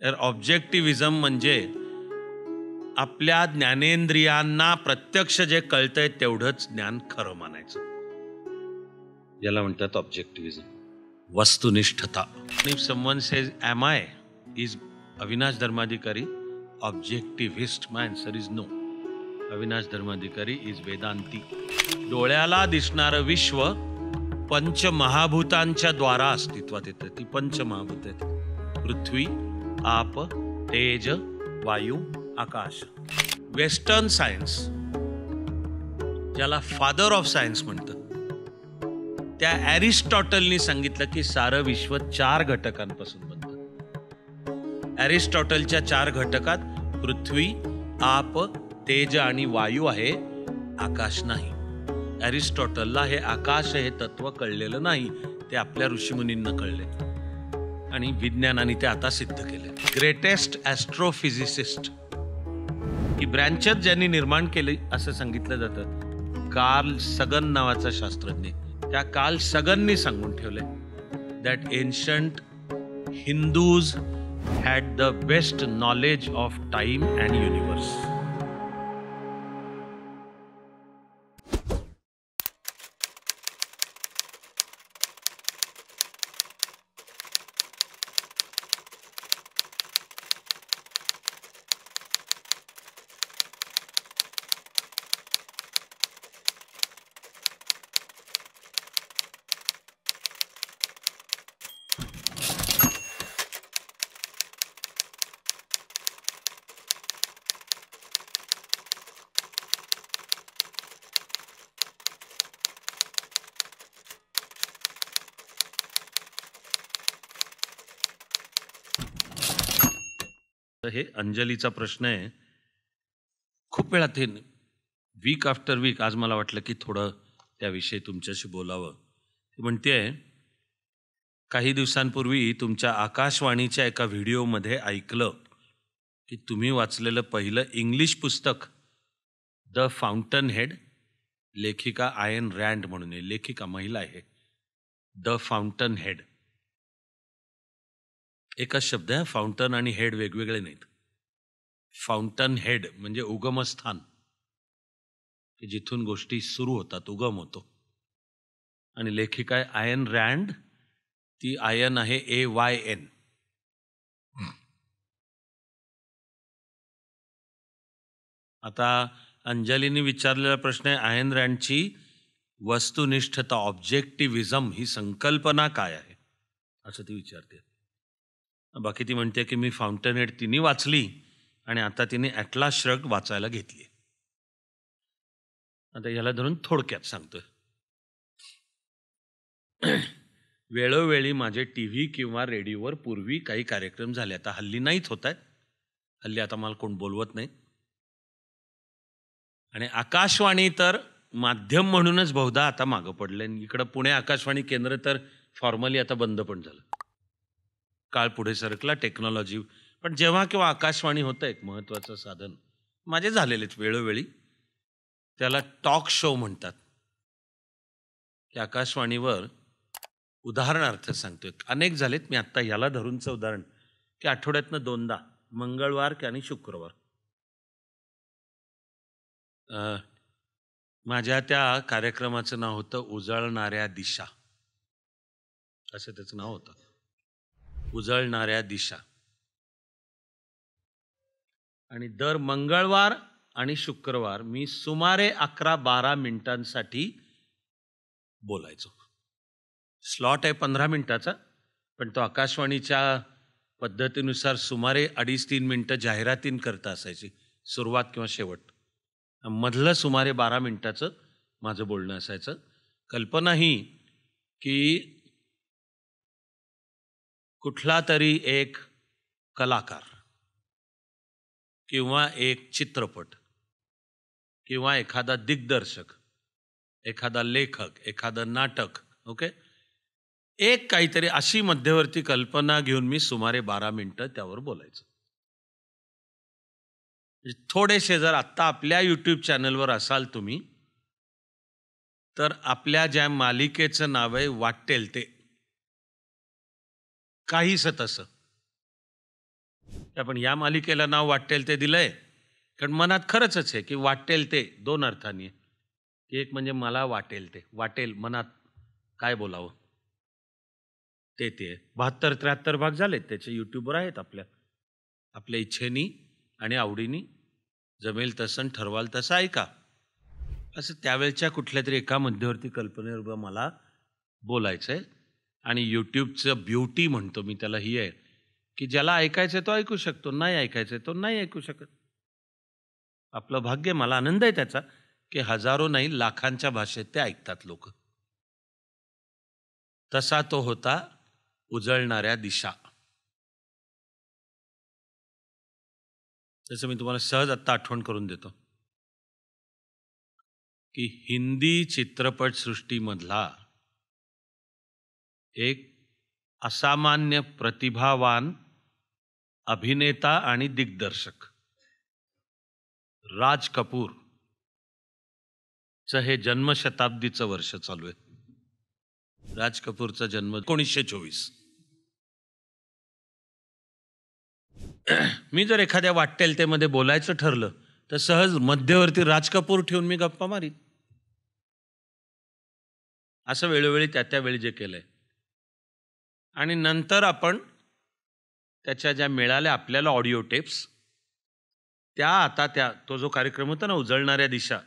तर ऑब्जेक्टिव्हिजम म्हणजे आपल्या ज्ञानेंद्रियांना प्रत्यक्ष जे कळतंय तेवढंच ज्ञान खरं मानायचं. याला म्हणतात ऑब्जेक्टिव्हिजम, वस्तुनिष्ठता. If someone says am I is Avinash Dharmadhikari objectivist, my answer is no. Avinash Dharmadhikari is वेदांती. डोळ्याला दिसणारं विश्व पंचमहाभूतांच्या द्वारा अस्तित्वात येतं. ती पंचमहाभूत आहेत: पृथ्वी, आप, तेज, वायू, आकाश. वेस्टर्न सायन्स, ज्याला फादर ऑफ सायन्स म्हणतात, त्या ॲरिस्टॉटलनी सांगितलं की सारं विश्व 4 घटकांपासून बनतं. ॲरिस्टॉटलच्या 4 घटकात पृथ्वी, आप, तेज आणि वायू आहे, आकाश नाही. ॲरिस्टॉटलला हे आकाश हे तत्व कळलेलं नाही, ते आपल्या ऋषीमुनींना कळले आणि विज्ञानाने ते आता सिद्ध केले. ग्रेटेस्ट ॲस्ट्रोफिजिसिस्ट ही ब्रँचच ज्यांनी निर्माण केली असं सांगितलं जातं, कार्ल सगन नावाचा शास्त्रज्ञ. त्या कार्ल सगननी सांगून ठेवले that ancient Hindus had the best knowledge of time and universe. हे अंजलीचा प्रश्न आहे. खूप वेळा ते वीक आफ्टर वीक आज मला वाटलं की थोडं त्याविषयी तुमच्याशी बोलावं. ती म्हणते, काही दिवसांपूर्वी तुमच्या आकाशवाणीच्या एका व्हिडिओमध्ये ऐकलं की तुम्ही वाचलेलं पहिलं इंग्लिश पुस्तक द फाउंटन हेड, लेखिका आयन रँड म्हणून आहे, लेखिका महिला आहे. द फाउंटन हेड एकच शब्द आहे. फाउंटन आणि हेड वेगवेगळे नाहीत. फाउंटन हेड म्हणजे उगमस्थान, की जिथून गोष्टी सुरू होतात, उगम होतो. आणि लेखिका आहे आयन रँड. ती आयन आहे AYN. आता अंजलीने विचारलेला प्रश्न आहे, आयन रँडची वस्तुनिष्ठता, ऑब्जेक्टिव्हिजम ही संकल्पना काय आहे असं ती विचारते. बाकी ती म्हणते की मी फाउंटन हेड तिने वाचली आणि आता तिने ॲटलास श्रग्ड वाचायला घेतली. आता याला धरून थोडक्यात सांगतोय. वेळोवेळी माझे TV किंवा रेडिओवर पूर्वी काही कार्यक्रम झाले, आता हल्ली नाहीच होत आहेत. हल्ली आता मला कोण बोलवत नाही. आणि आकाशवाणी तर माध्यम म्हणूनच बहुधा आता मागं पडले. इकडं पुणे आकाशवाणी केंद्र तर फॉर्मली आता बंद पण झालं. काळ पुढे सरकला, टेक्नॉलॉजी. पण जेव्हा केव्हा आकाशवाणी होतं एक महत्त्वाचं साधन, माझे झालेलेच वेळोवेळी. त्याला टॉक शो म्हणतात. की आकाशवाणीवर उदाहरणार्थ सांगतोय, अनेक झालेत. मी आत्ता ह्याला धरूनचं उदाहरण की आठवड्यातनं 2दा, मंगळवार आणि शुक्रवार, माझ्या त्या कार्यक्रमाचं नाव होतं उजळणाऱ्या दिशा, असं त्याचं नाव होतं, उजळणाऱ्या दिशा. आणि दर मंगळवार आणि शुक्रवार मी सुमारे 11-12 मिनिटांसाठी बोलायचो. स्लॉट आहे 15 मिनिटाचा, पण तो आकाशवाणीच्या पद्धतीनुसार सुमारे 2.5-3 मिनिटं जाहिरातींकरता असायची, सुरुवात किंवा शेवट. मधलं सुमारे 12 मिनिटाचं माझं बोलणं असायचं. कल्पना ही की कुठला तरी एक कलाकार किंवा एक चित्रपट किंवा एखादा दिग्दर्शक, एखादा लेखक, एखादं नाटक, ओके, एक काहीतरी अशी मध्यवर्ती कल्पना घेऊन मी सुमारे 12 मिनिटं त्यावर बोलायचं. थोडेसे जर आत्ता आपल्या यूट्यूब चॅनलवर असाल तुम्ही, तर आपल्या ज्या मालिकेचं नाव आहे वाटेल ते, काहीसं तसं. आपण या मालिकेला नाव वाटेल ते दिलंय कारण मनात खरंच आहे की वाटेल ते दोन अर्थांनी आहे. की एक म्हणजे मला वाटेल ते वाटेल मनात काय बोलावं ते 72-73 भाग झालेत त्याचे यूट्यूबवर आहेत आपल्या इच्छेनी आणि आवडीनी जमेल तसं आणि ठरवाल तसं ऐका. असं त्यावेळच्या कुठल्या तरी एका मध्यवर्ती कल्पनेवर मला बोलायचं आहे आणि यूट्यूबचं ब्युटी म्हणतो मी त्याला ही आहे की ज्याला ऐकायचं तो ऐकू शकतो, नाही ऐकायचं तो नाही ऐकू शकत. आपलं भाग्य, मला आनंद आहे त्याचा की हजारो नाही लाखांच्या भाषेत ते ऐकतात लोक. तसा तो होता उजळणाऱ्या दिशा. तसं मी तुम्हाला सहज आत्ता आठवण करून देतो की हिंदी चित्रपटसृष्टीमधला एक असामान्य प्रतिभावान अभिनेता आणि दिग्दर्शक राज कपूर चं हे जन्मशताब्दीचं वर्ष चालू आहे. राज कपूरचा जन्म 1924. मी जर एखाद्या वाट्टेलतेमध्ये बोलायचं ठरलं तर सहज मध्यवर्ती राज कपूर ठेवून मी गप्पा मारीन. असं वेळोवेळी त्या वेळी जे केलंय. आणि नंतर आपण त्याच्या ज्या मिळाल्या आपल्याला ऑडिओ टेप्स त्या आता तो जो कार्यक्रम होता ना उजळणाऱ्या दिशा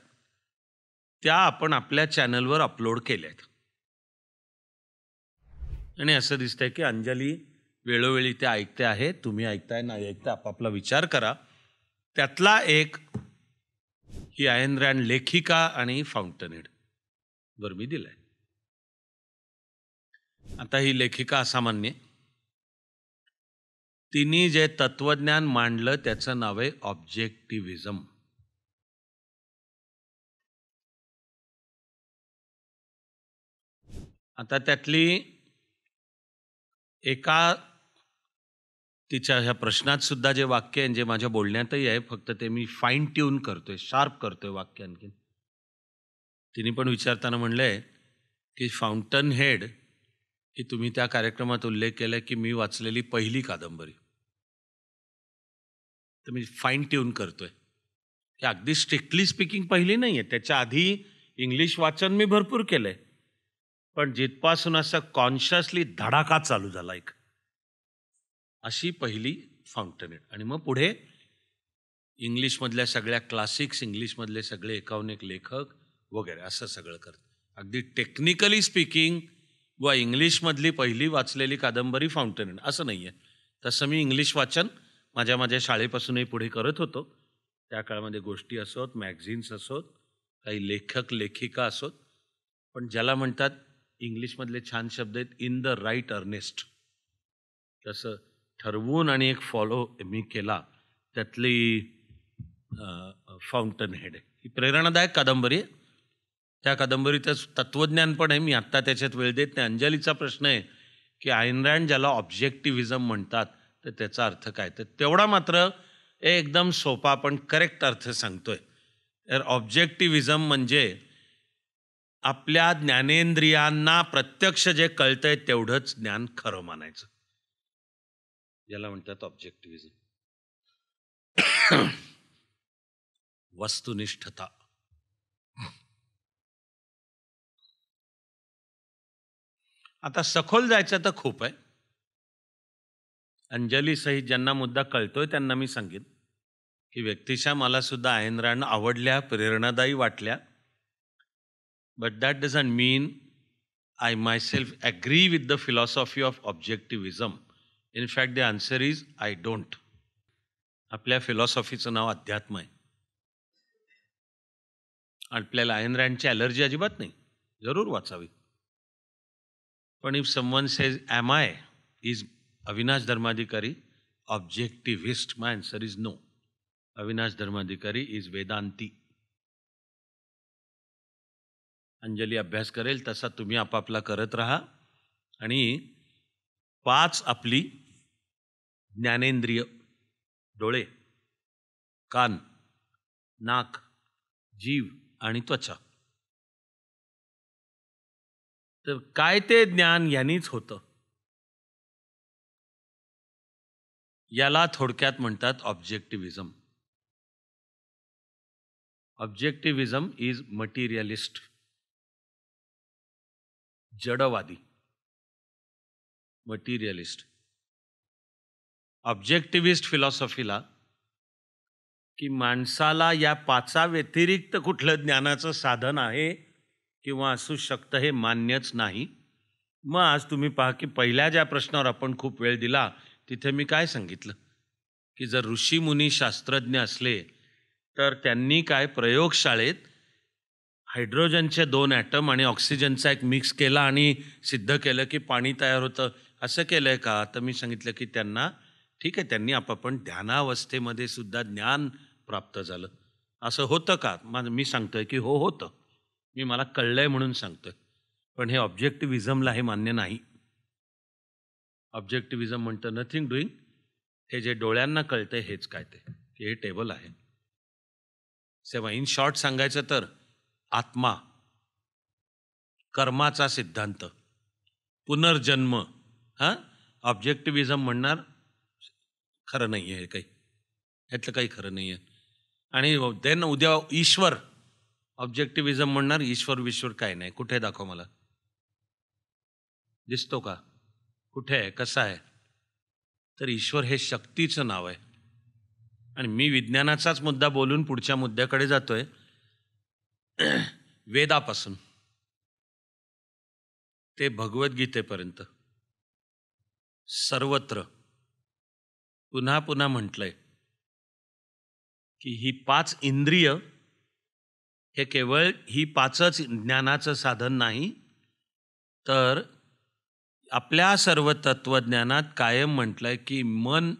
त्या आपण आपल्या चॅनलवर अपलोड केल्यात. आणि असं दिसतंय की अंजली वेळोवेळी ते ऐकते आहे, तुम्ही ऐकताय नाही ऐकताय आपापला विचार करा. त्यातला एक ही आयन रँड लेखिका आणि फाउंटनहेड वर मी दिलाय. आता ही लेखिका असामान्य, तिने जे तत्वज्ञान मांडलं त्याचं नाव आहे ऑब्जेक्टिव्हिजम. आता त्यातली एका तिच्या ह्या प्रश्नात सुद्धा जे वाक्य आहे जे माझ्या बोलण्यातही आहे फक्त ते मी फाईन ट्यून करतोय, शार्प करतोय वाक्य आणखीन. तिने पण विचारताना म्हणलंय की फाउंटन हेड ही तुम्ही त्या कार्यक्रमात उल्लेख केलाय की मी वाचलेली पहिली कादंबरी. तर मी फाईन ट्यून करतोय की अगदी स्ट्रिक्टली स्पीकिंग पहिली नाही आहे, त्याच्या आधी इंग्लिश वाचन मी भरपूर केलंय. पण जिथपासून असं कॉन्शियसली धडाका चालू झाला एक अशी पहिली फाउंटनहेड. आणि मग पुढे इंग्लिशमधल्या सगळ्या क्लासिक्स, इंग्लिशमधले सगळे एकावन्न लेखक वगैरे असं सगळं करत. अगदी टेक्निकली स्पीकिंग व इंग्लिशमधली पहिली वाचलेली कादंबरी फाउंटनहेड असं नाही आहे. तसं मी इंग्लिश वाचन माझ्या शाळेपासूनही पुढे करत होतो. त्या काळामध्ये गोष्टी असोत, मॅगझिन्स असोत, काही लेखक लेखिका असोत. पण ज्याला म्हणतात इंग्लिशमधले छान शब्द आहेत इन द राईट अर्नेस्ट, तसं ठरवून आणि एक फॉलो मी केला. त्यातली फाउंटनहेड ही प्रेरणादायक कादंबरी आहे. त्या कादंबरीतच तत्वज्ञान पण आहे. मी आत्ता त्याच्यात वेळ देत नाही. अंजलीचा प्रश्न आहे की आयन रँड ज्याला ऑब्जेक्टिव्हिजम म्हणतात तर त्याचा अर्थ काय. तर तेवढा मात्र एकदम सोपा पण करेक्ट अर्थ सांगतोय. तर ऑब्जेक्टिव्हिजम म्हणजे आपल्या ज्ञानेंद्रियांना प्रत्यक्ष जे कळतंय तेवढंच ज्ञान खरं मानायचं, याला म्हणतात ऑब्जेक्टिव्हिजम. वस्तुनिष्ठता. आता सखोल जायचं तर खूप आहे. अंजली सहित ज्यांना मुद्दा कळतोय त्यांना मी सांगेन की व्यक्तिशः मला सुद्धा आयन रँड आवडल्या, प्रेरणादायी वाटल्या. But that doesn't mean I myself agree with the philosophy of objectivism. In fact, the answer is I don't. आपल्या फिलॉसॉफीचं नाव अध्यात्म आहे. आपल्याला आयन रँडची ॲलर्जी अजिबात नाही, जरूर वाचावी. पण if someone says am I is Avinash Dharmadhikari objectivist, my answer is no. Avinash Dharmadhikari is वेदांती. अंजली अभ्यास करेल तसा तुम्ही आपापला करत राहा. आणि 5 आपली ज्ञानेंद्रिय, डोळे, कान, नाक, जीव आणि त्वचा, तर काय ते ज्ञान यांनीच होतं. याला थोडक्यात म्हणतात ऑब्जेक्टिव्हिजम. ऑब्जेक्टिव्हिजम इज मटेरियलिस्ट, जडवादी, मटेरियलिस्ट. ऑब्जेक्टिव्हिस्ट फिलॉसॉफीला की माणसाला या पाचा व्यतिरिक्त कुठलं ज्ञानाचं साधन आहे किंवा असू शकतं हे मान्यच नाही. मग आज तुम्ही पहा की पहिल्या ज्या प्रश्नावर आपण खूप वेळ दिला तिथे मी काय सांगितलं की जर ऋषीमुनी शास्त्रज्ञ असले तर त्यांनी काय प्रयोगशाळेत हायड्रोजनचे 2 ॲटम आणि ऑक्सिजनचा एक मिक्स केला आणि सिद्ध केलं की पाणी तयार होतं, असं केलं आहे का? तर मी सांगितलं की त्यांना ठीक आहे, त्यांनी आपण ध्यानावस्थेमध्ये सुद्धा ज्ञान प्राप्त झालं, असं होतं का? मी सांगतोय की हो होतं. मला कळलंय म्हणून सांगतोय. पण हे ऑब्जेक्टिव्हिजमला हे मान्य नाही. ऑब्जेक्टिव्हिजम म्हणतं नथिंग डुईंग. हे जे डोळ्यांना कळतंय हेच काय ते की हे टेबल आहे. सेवा इन शॉर्ट सांगायचं तर आत्मा, कर्माचा सिद्धांत, पुनर्जन्म, ऑब्जेक्टिव्हिजम म्हणणार खरं नाही आहे, हे काही ह्यातलं काही खरं नाही आहे. आणि देन उद्या ईश्वर, ऑब्जेक्टिव्हिजम म्हणणार ईश्वर विश्वर काय नाही. कुठे दाखव मला, दिसतो का? कुठे आहे, कसा आहे? तर ईश्वर हे शक्तीचं नाव आहे. आणि मी विज्ञानाचाच मुद्दा बोलून पुढच्या मुद्द्याकडे जातोय. वेदापासून ते भगवद्गीतेपर्यंत सर्वत्र पुन्हा पुन्हा म्हटलंय की ही 5 इंद्रिय हे केवळ ही 5च ज्ञानाचं साधन नाही, तर आपल्या सर्व तत्वज्ञानात कायम म्हटलंय की मन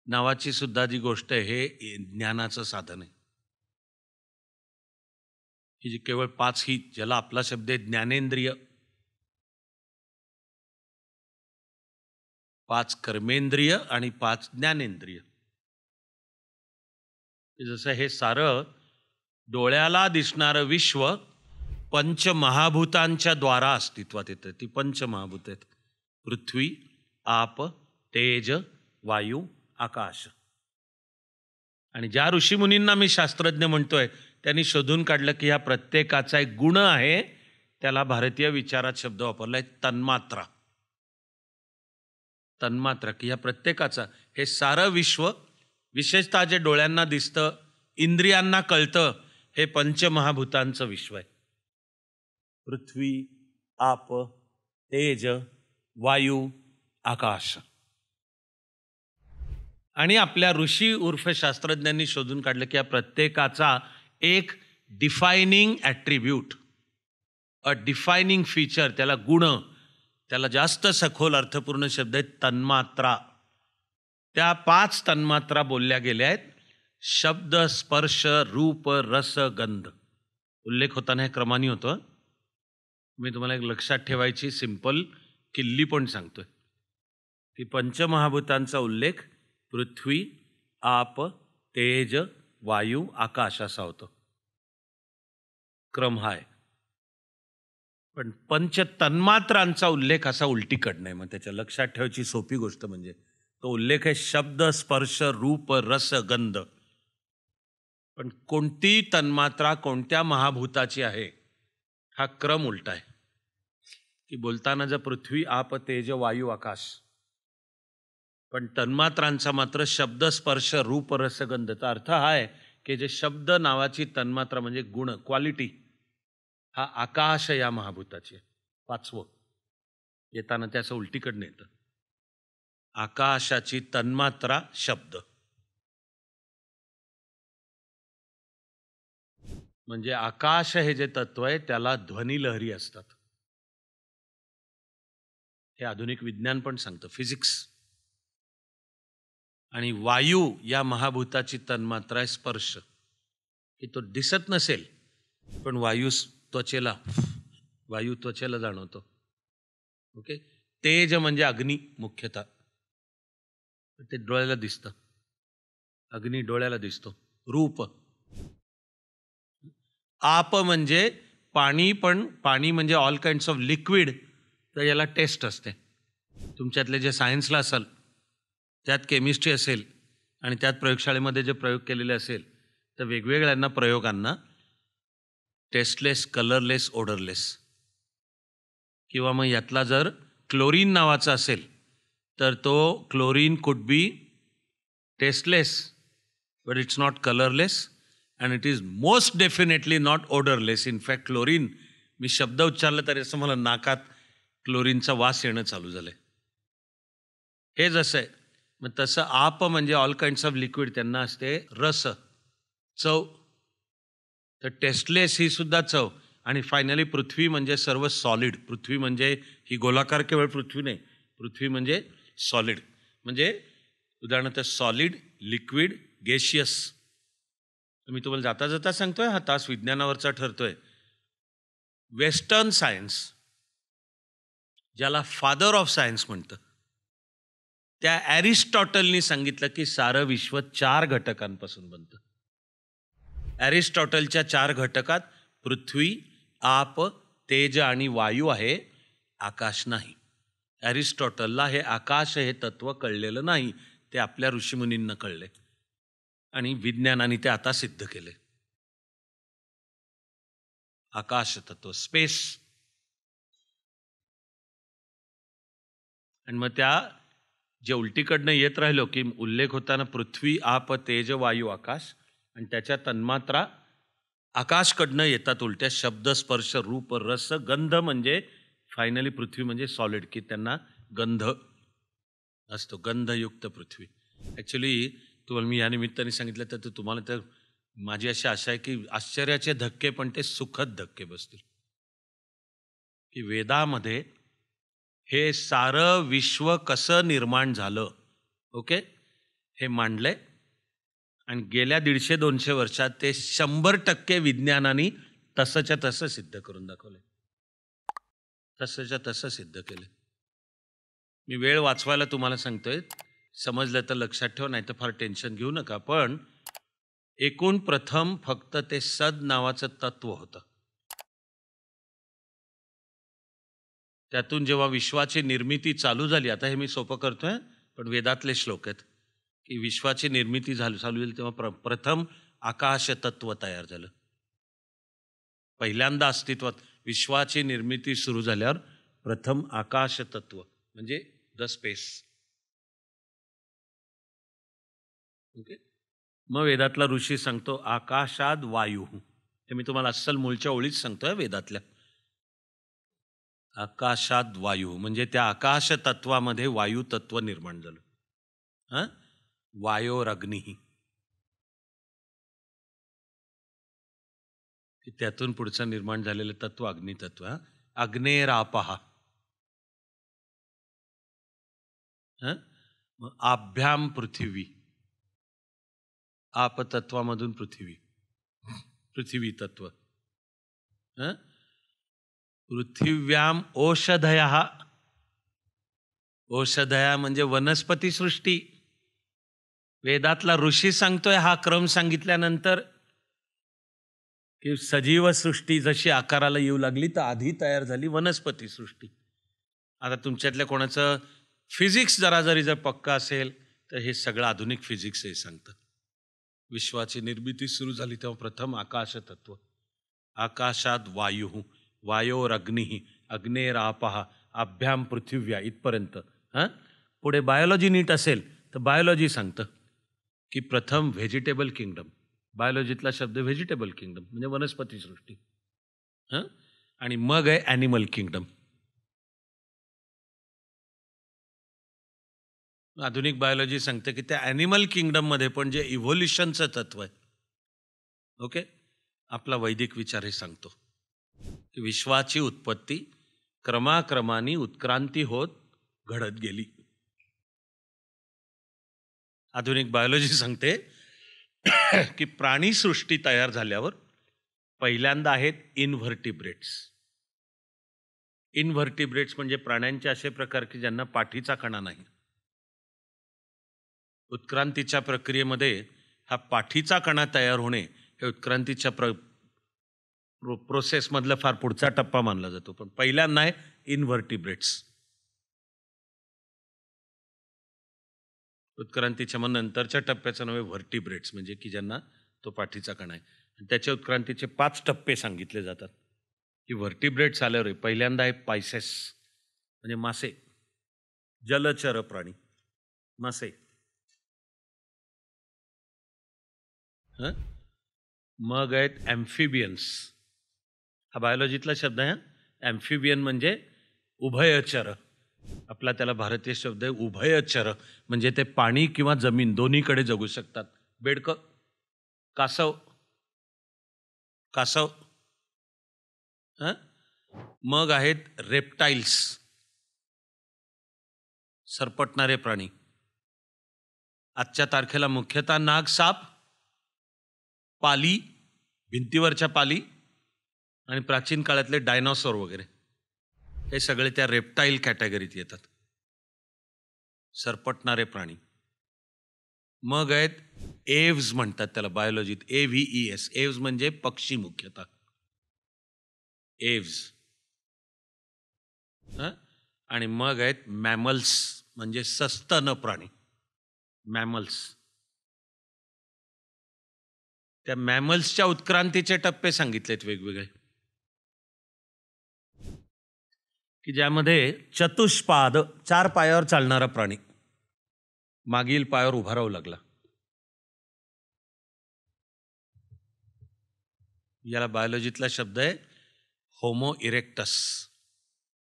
नावाची सुद्धा जी गोष्ट आहे हे ज्ञानाचं साधन आहे. ही जी केवळ 5 ही ज्याला आपला शब्द आहे ज्ञानेंद्रिय, 5 कर्मेंद्रिय आणि 5 ज्ञानेंद्रिय. जसं हे सारं डोळ्याला दिसणारं विश्व पंचमहाभूतांच्या द्वारा अस्तित्वात येतं. ती पंचमहाभूत आहेत: पृथ्वी, आप, तेज, वायू, आकाश. आणि ज्या ऋषीमुनींना मी शास्त्रज्ञ म्हणतोय त्यांनी शोधून काढलं की ह्या प्रत्येकाचा एक गुण आहे. त्याला भारतीय विचारात शब्द वापरलाय तन्मात्रा. तन्मात्रा की ह्या प्रत्येकाचा, हे सारं विश्व, विशेषतः जे डोळ्यांना दिसतं, इंद्रियांना कळतं, हे पंचमहाभूतांचं विश्व आहे. पृथ्वी, आप, तेज, वायू, आकाश. आणि आपल्या ऋषी उर्फ शास्त्रज्ञांनी शोधून काढलं की या प्रत्येकाचा एक डिफायनिंग ॲट्रिब्यूट, अ डिफायनिंग फीचर, त्याला गुण, त्याला जास्त सखोल अर्थपूर्ण शब्द आहेत तन्मात्रा. त्या 5 तन्मात्रा बोलल्या गेल्या आहेत: शब्द, स्पर्श, रूप, रस, गंध. उल्लेख होताना हे क्रमाने होतं. मी तुम्हाला एक लक्षात ठेवायची सिंपल किल्ली पण सांगतोय की पंचमहाभूतांचा उल्लेख पृथ्वी, आप, तेज, वायू, आकाश असा होतो. क्रम हा आहे. पण पंचतन्मात्रांचा उल्लेख असा उलटीकडनं आहे. मग त्याच्या लक्षात ठेवायची सोपी गोष्ट म्हणजे तो उल्लेख आहे शब्द, स्पर्श, रूप, रस, गंध. पण कोणती तन्मात्रा कोणत्या महाभूताची आहे हा क्रम उलटा आहे. की बोलताना जर पृथ्वी, आप, तेज, वायू, आकाश, पण तन्मात्रांचा मात्र शब्द, स्पर्श, रूप, रस, गंधचा अर्थ हा आहे की जे शब्द नावाची तन्मात्रा म्हणजे गुण, क्वालिटी, हा आकाश या महाभूताची आहे. 5वं येताना त्याचं उलटीकडनं येतं. आकाशाची तन्मात्रा शब्द, म्हणजे आकाश हे जे तत्व आहे त्याला ध्वनिलहरी असतात. हे आधुनिक विज्ञान पण सांगतं, फिजिक्स. आणि वायू या महाभूताची तन्मात्रा आहे स्पर्श, की तो दिसत नसेल पण वायू त्वचेला जाणवतो. ओके. तेज म्हणजे अग्नी, मुख्यतः ते डोळ्याला दिसतं, अग्नी डोळ्याला दिसतो. रूप, आप म्हणजे पाणी, पण पाणी म्हणजे ऑल काइंड्स ऑफ लिक्विड, तर याला टेस्ट असते. तुमच्यातले जे सायन्सला असाल त्यात केमिस्ट्री असेल आणि त्यात प्रयोगशाळेमध्ये जे प्रयोग केलेले असेल तर वेगवेगळ्या प्रयोगांना टेस्टलेस, कलरलेस, ओडरलेस किंवा मग यातला जर क्लोरीन नावाचा असेल तर तो chlorine could be tasteless but it's not colourless and it is most definitely not odourless. In fact chlorine, मी शब्द उच्चारला तरी असं मला नाकात क्लोरीनचा वास येणं चालू झालं आहे. हे जसं आहे मग तसं आप म्हणजे ऑल काइंड्स ऑफ लिक्विड, त्यांना असते रस, चव. तर टेस्टलेस ही सुद्धा चव. आणि फायनली पृथ्वी म्हणजे सर्व सॉलिड. पृथ्वी म्हणजे ही गोलाकार केवळ पृथ्वी नाही, पृथ्वी म्हणजे सॉलिड. म्हणजे उदाहरणार्थ सॉलिड, लिक्विड, गॅशियस. मी तुम्हाला जाता जाता सांगतोय, हा तास विज्ञानावरचा ठरतोय. वेस्टर्न सायन्स, ज्याला फादर ऑफ सायन्स म्हणतं, त्या ॲरिस्टॉटलनी सांगितलं की सारं विश्व 4 घटकांपासून बनतं. ॲरिस्टॉटलच्या 4 घटकात पृथ्वी, आप, तेज आणि वायू आहे, आकाश नाही. ॲरिस्टॉटलला हे आकाश हे तत्व कळलेलं नाही, ते आपल्या ऋषीमुनींना कळले आणि विज्ञानाने ते आता सिद्ध केले. आकाश तत्व, स्पेस. आणि मग त्या जे उलटीकडनं येत राहिलो की उल्लेख होताना पृथ्वी, आप, तेज, वायू, आकाश, आणि त्याच्या तन्मात्रा आकाशकडनं येतात उलट्या. शब्द, स्पर्श, रूप, रस, गंध. म्हणजे फायनली पृथ्वी म्हणजे सॉलिड, की त्यांना गंध असतो, गंधयुक्त पृथ्वी. ॲक्च्युली तुम्हाला मी या निमित्ताने सांगितलं तर तुम्हाला तर माझी अशी आशा आहे की आश्चर्याचे धक्के पण ते सुखद धक्के बसतील. की वेदामध्ये हे सारं विश्व कसं निर्माण झालं, ओके, हे मांडलंय. आणि गेल्या 150-200 वर्षात ते 100% विज्ञानाने तसंच्या तसं सिद्ध करून दाखवलंय. तसंच्या तसं सिद्ध केलं. मी वेळ वाचवायला तुम्हाला सांगतोय, समजलं तर लक्षात ठेव, नाही तर फार टेन्शन घेऊ नका. पण एकूण प्रथम फक्त ते सद नावाचं तत्व होतं. त्यातून जेव्हा विश्वाची निर्मिती चालू झाली, आता हे मी सोपं करतोय पण वेदातले श्लोक आहेत, की विश्वाची निर्मिती चालू झाली तेव्हा प्रथम आकाश तत्व तयार झालं. पहिल्यांदा अस्तित्वात विश्वाची निर्मिती सुरू झाल्यावर प्रथम आकाश तत्व म्हणजे द स्पेस. ओके. मग वेदातला ऋषी सांगतो आकाशात वायू. हे मी तुम्हाला अस्सल मूळच्या ओळीच सांगतोय वेदातल्या. आकाशात वायू म्हणजे त्या आकाश तत्वामध्ये वायू तत्व निर्माण झालं. हां, वायोरग्निही, त्यातून पुढचं निर्माण झालेलं तत्व अग्नितत्व. अग्नेरापहा. मग आभ्याम पृथ्वी, आपतत्वामधून पृथ्वी, पृथ्वी तत्व. पृथिव्याम औषधया. औषधया म्हणजे वनस्पती सृष्टी. वेदातला ऋषी सांगतोय हा क्रम सांगितल्यानंतर की सजीव सृष्टी जशी आकाराला येऊ लागली तर आधी तयार झाली वनस्पती सृष्टी. आता तुमच्यातल्या कोणाचं फिजिक्स जरी पक्का असेल तर हे सगळं आधुनिक फिजिक्स हे सांगतं. विश्वाची निर्मिती सुरू झाली तेव्हा प्रथम आकाश तत्व. आकाशात वायू, वायोरग्निही, अग्नेरापहा, आभ्याम पृथिव्या, इथपर्यंत. पुढे बायोलॉजी नीट असेल तर बायोलॉजी सांगतं की प्रथम व्हेजिटेबल किंगडम. बायोलॉजीतला शब्द व्हेजिटेबल किंगडम म्हणजे वनस्पती सृष्टी. आणि मग आहे ॲनिमल किंगडम. आधुनिक बायोलॉजी सांगते की त्या ॲनिमल किंगडममध्ये पण जे इव्होल्युशनचं तत्व आहे, ओके, आपला वैदिक विचार हे सांगतो की विश्वाची उत्पत्ती क्रमाक्रमाने उत्क्रांती होत घडत गेली. आधुनिक बायोलॉजी सांगते की प्राणीसृष्टी तयार झाल्यावर पहिल्यांदा आहेत इनव्हर्टिब्रेट्स. इनव्हर्टिब्रेट्स म्हणजे प्राण्यांचे असे प्रकार की ज्यांना पाठीचा कणा नाही. उत्क्रांतीच्या प्रक्रियेमध्ये हा पाठीचा कणा तयार होणे हे उत्क्रांतीच्या प्रोसेसमधला फार पुढचा टप्पा मानला जातो. पण पहिल्यांदा आहे इनव्हर्टिब्रेट्स. उत्क्रांतीच्या मग नंतरच्या टप्प्याचं नाव आहे व्हर्टिब्रेट्स, म्हणजे की ज्यांना तो पाठीचा कणा आहे. आणि त्याच्या उत्क्रांतीचे 5 टप्पे सांगितले जातात. की व्हर्टिब्रेट्स आल्यावर पहिल्यांदा आहे पायसेस, म्हणजे मासे, जलचर प्राणी, मासे. मग आहेत ॲम्फिबियन्स, हा बायोलॉजीतला शब्द आहे. ॲम्फिबियन म्हणजे उभयचर, आपला त्याला भारतीय शब्द आहे उभयचर, म्हणजे ते पाणी किंवा जमीन दोन्हीकडे जगू शकतात. बेडकं, कासव, कासव. मग आहेत रेप्टाईल्स, सरपटणारे प्राणी. आजच्या तारखेला मुख्यतः नाग, साप, पाली, भिंतीवरच्या पाली, आणि प्राचीन काळातले डायनॉसॉर वगैरे, हे सगळे त्या रेप्टाईल कॅटेगरीत येतात, सरपटणारे प्राणी. मग आहेत एव्ज, म्हणतात त्याला बायोलॉजीत AVES. एव्ज म्हणजे पक्षी मुख्यतः, एव्ज. आणि मग आहेत मॅमल्स, म्हणजे सस्तन प्राणी, मॅमल्स. त्या मॅमल्सच्या उत्क्रांतीचे टप्पे सांगितलेत वेगवेगळे, की ज्यामध्ये चतुष्पाद, 4 पायावर चालणारा प्राणी मागील पायावर उभा राहू लागला. याला बायोलॉजीतला शब्द आहे होमो इरेक्टस.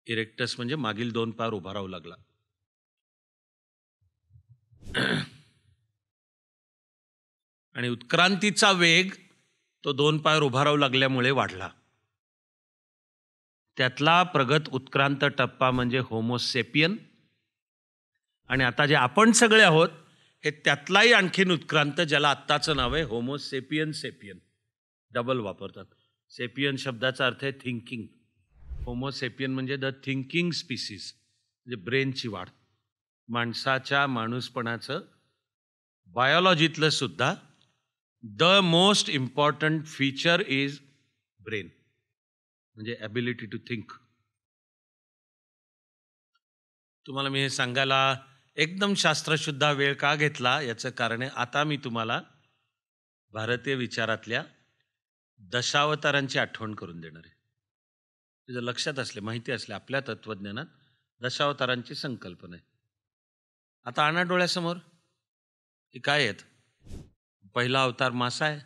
इरेक्टस म्हणजे मागील 2 पायावर उभा राहू लागला. आणि उत्क्रांतीचा वेग तो 2 पायावर उभा राहू लागल्यामुळे वाढला. त्यातला प्रगत उत्क्रांत टप्पा म्हणजे होमोसेपियन. आणि आता जे आपण सगळे आहोत हे त्यातलाही आणखीन उत्क्रांत, ज्याला आत्ताचं नाव आहे होमोसेपियन सेपियन. डबल वापरतात. सेपियन शब्दाचा अर्थ आहे थिंकिंग. होमोसेपियन म्हणजे द थिंकिंग स्पीसीज, म्हणजे ब्रेनची वाढ. माणसाच्या माणूसपणाचं बायोलॉजीतलं सुद्धा the most important feature is brain, म्हणजे ॲबिलिटी टू थिंक. तुम्हाला मी हे सांगायला एकदम शास्त्रशुद्ध वेळ का घेतला याचं कारण आहे, आता मी तुम्हाला भारतीय विचारातल्या दशावतारांची आठवण करून देणार आहे. जर लक्षात असले, माहिती असले, आपल्या तत्त्वज्ञानात दशावतारांची संकल्पना आहे. आता आणा डोळ्यासमोर की काय आहेत. पहिला अवतार मासा आहे,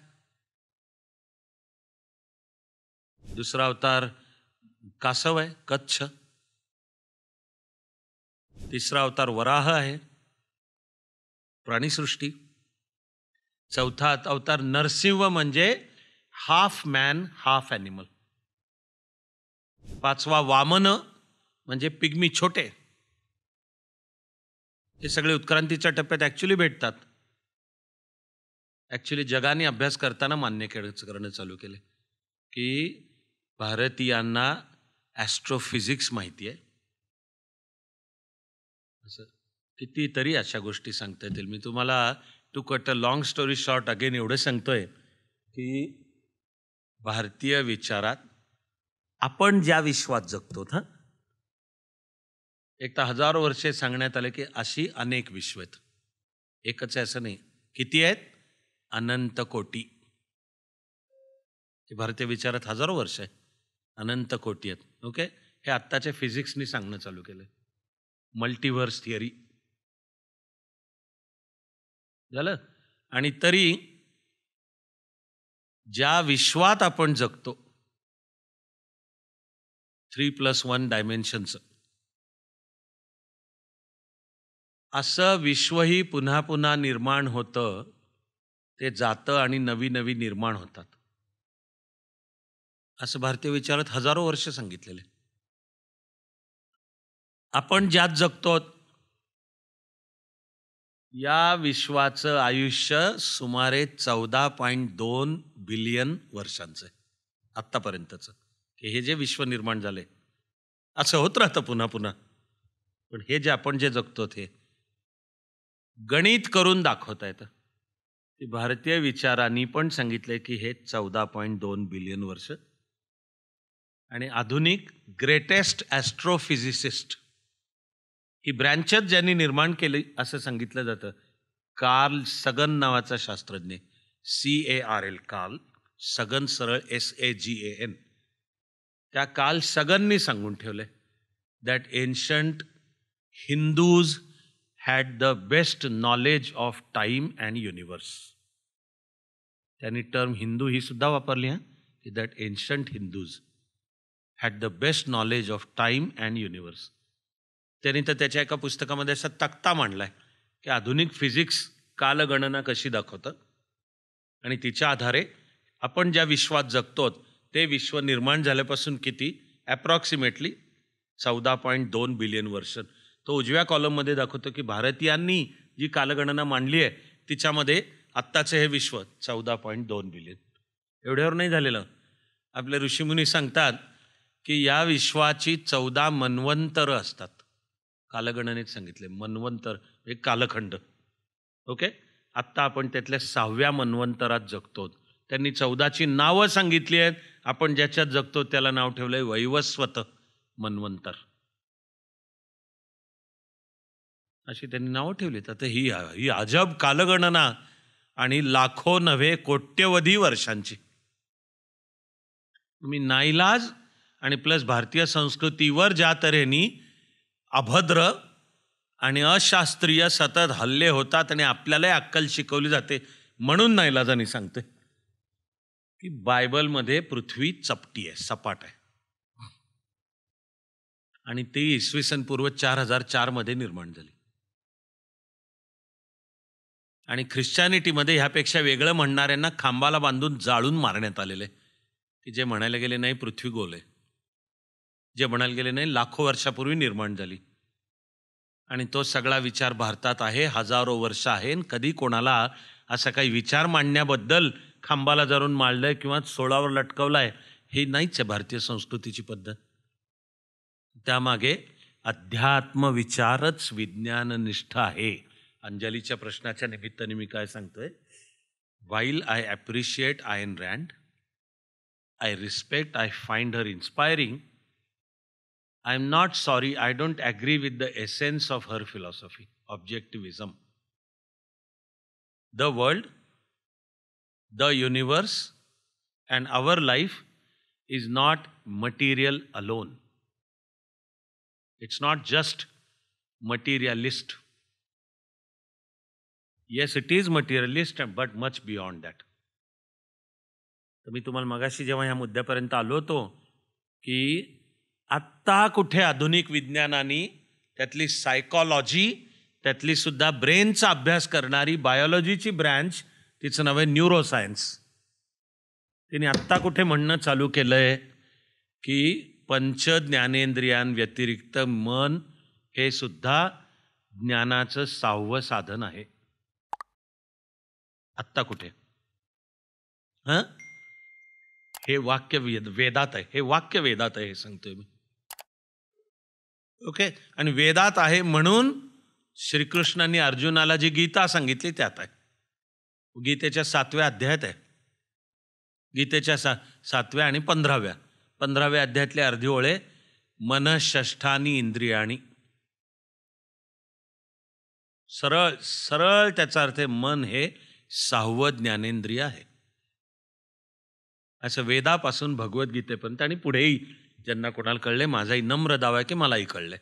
दुसरा अवतार कासव आहे, कच्छ. तिसरा अवतार वराह आहे, प्राणीसृष्टी. चौथा अवतार नरसिंह, म्हणजे हाफ मॅन हाफ ॲनिमल. पाचवा वामन, म्हणजे पिग्मी, छोटे. हे सगळे उत्क्रांतीच्या टप्प्यात ॲक्च्युली भेटतात. ॲक्च्युली जगाने अभ्यास करताना मान्य करणं चालू केले की भारतीयांना ॲस्ट्रोफिजिक्स माहिती आहे. असं कितीतरी अशा गोष्टी सांगता येतील. मी तुम्हाला to cut a long story short again एवढं सांगतोय की भारतीय विचारात आपण ज्या विश्वात जगतो, एक तर हजारो वर्षे सांगण्यात आले की अशी अनेक विश्व आहेत. एकच आहे असं नाही. किती आहेत? अनंत कोटी. हे भारतीय विचारात हजारो वर्ष आहे, अनंत कोटी आहेत. ओके, हे आत्ताच्या फिजिक्सनी सांगणं चालू केलं. मल्टिव्हर्स थिअरी झालं. आणि तरी ज्या विश्वात आपण जगतो 3+1 डायमेन्शनचं, असं विश्वही पुन्हा पुन्हा निर्माण होतं, ते जातं आणि नवी नवी निर्माण होतात, असं भारतीय विचारात हजारो वर्ष सांगितलेले. आपण ज्यात जगतो या विश्वाचं आयुष्य सुमारे 14.2 बिलियन वर्षांचं आहे आत्तापर्यंतचं. की हे जे विश्व निर्माण झाले असं होत राहतं पुन्हा पुन्हा. पण हे जे आपण जे जगतो ते गणित करून दाखवता येतं. की भारतीय विचारांनी पण सांगितले की हे 14.2 बिलियन वर्ष. आणि आधुनिक ग्रेटेस्ट ॲस्ट्रोफिजिसिस्ट ही ब्रँचच ज्यांनी निर्माण केली असं सांगितलं जातं कार्ल सगन नावाचा शास्त्रज्ञ, CARL, कार्ल सगन, सरळ SAGAN, त्या कार्ल सगननी सांगून ठेवलंय that ancient Hindus had the best knowledge of time and universe. त्यांनी टर्म हिंदू ही सुद्धा वापरली हां, की that ancient Hindus had the best knowledge of time and universe. त्यांनी तर त्याच्या एका पुस्तकामध्ये असा तक्ता मांडलाय की आधुनिक फिजिक्स कालगणना कशी दाखवतं आणि तिच्या आधारे आपण ज्या विश्वात जगतो ते विश्व निर्माण झाल्यापासून किती ॲप्रॉक्सिमेटली 14.2 बिलियन वर्ष. तो उजव्या कॉलममध्ये दाखवतो की भारतीयांनी जी कालगणना मांडली आहे तिच्यामध्ये आत्ताचं हे विश्व 14.2 बिलियन. एवढ्यावर नाही झालेलं. आपले ऋषीमुनी सांगतात की या विश्वाची 14 मन्वंतरं असतात. कालगणनेत सांगितले मन्वंतर एक कालखंड. ओके, आत्ता आपण त्यातल्या 6व्या मन्वंतरात जगतो. त्यांनी 14ची नावं सांगितली आहेत. आपण ज्याच्यात जगतो त्याला नाव ठेवलंय वैवस्वत मन्वंतर. अशी त्यांनी नावं ठेवलीत. आता ही अजब कालगणना आणि लाखो नव्हे कोट्यवधी वर्षांची. मी नाईलाज आणि प्लस भारतीय संस्कृतीवर ज्या तऱ्हेने अभद्र आणि अशास्त्रीय सतत हल्ले होतात आणि आपल्यालाही अक्कल शिकवली जाते, म्हणून नाईलाजाने सांगते की बायबलमध्ये पृथ्वी चपटी आहे, सपाट आहे, आणि ती इसवी सन पूर्व 4004 मध्ये निर्माण झाली. आणि ख्रिश्चॅनिटीमध्ये ह्यापेक्षा वेगळं म्हणणाऱ्यांना खांबाला बांधून जाळून मारण्यात आलेले, की जे म्हणायला गेले नाही पृथ्वी गोल आहे, जे म्हणायला गेले नाही लाखो वर्षापूर्वी निर्माण झाली. आणि तो सगळा विचार भारतात आहे, हजारो वर्ष आहे. कधी कोणाला असा काही विचार मांडण्याबद्दल खांबाला जाऊन माळलंय किंवा सोळावर लटकवलाय हे नाहीच आहे भारतीय संस्कृतीची पद्धत. त्यामागे अध्यात्म विचारच विज्ञाननिष्ठ आहे. अंजलीच्या प्रश्नाच्या निमित्ताने मी काय सांगतोय, while I appreciate ion Rand, I respect, I find her inspiring, I am not sorry, I don't agree with the essence of her philosophy, objectivism. The world, the universe, and our life is not material alone. It's not just materialist. Yes, it is materialist, but much beyond that. तर मी तुम्हाला मगाशी जेव्हा ह्या मुद्द्यापर्यंत आलो होतो की आत्ता कुठे आधुनिक विज्ञानाने त्यातली सायकॉलॉजी, त्यातली सुद्धा ब्रेनचा अभ्यास करणारी बायोलॉजीची ब्रँच, तिचं नाव आहे न्यूरोसायन्स, तिने आत्ता कुठे म्हणणं चालू केलंय की पंच ज्ञानेंद्रियांव्यतिरिक्त मन हे सुद्धा ज्ञानाचं 6वं साधन आहे. आत्ता कुठे? हे वाक्य वेदात आहे, हे वाक्य वेदात आहे, हे सांगतोय मी. ओके, आणि वेदात आहे म्हणून श्रीकृष्णांनी अर्जुनाला जी गीता सांगितली त्यात आहे. गीतेच्या 7व्या अध्यायात आहे. गीतेच्या 7व्या आणि 15व्या अध्यायातले अर्धी ओळे, मनःषष्ठानी इंद्रियाणी. सरळ सरळ त्याचा अर्थ आहे मन हे 6वं ज्ञानेंद्रिय आहे. असं वेदापासून भगवद्गीतेपर्यंत आणि पुढेही ज्यांना कोणाला कळले, माझाही नम्र दावा आहे की मलाही कळलंय.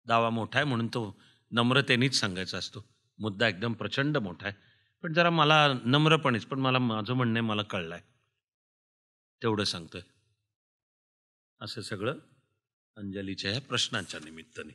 दावा मोठा आहे म्हणून तो नम्रतेनेच सांगायचा असतो. मुद्दा एकदम प्रचंड मोठा आहे, पण जरा मला नम्रपणेच, पण मला माझं म्हणणं मला कळलंय तेवढं सांगतोय. असं सगळं अंजलीच्या ह्या प्रश्नांच्या निमित्ताने.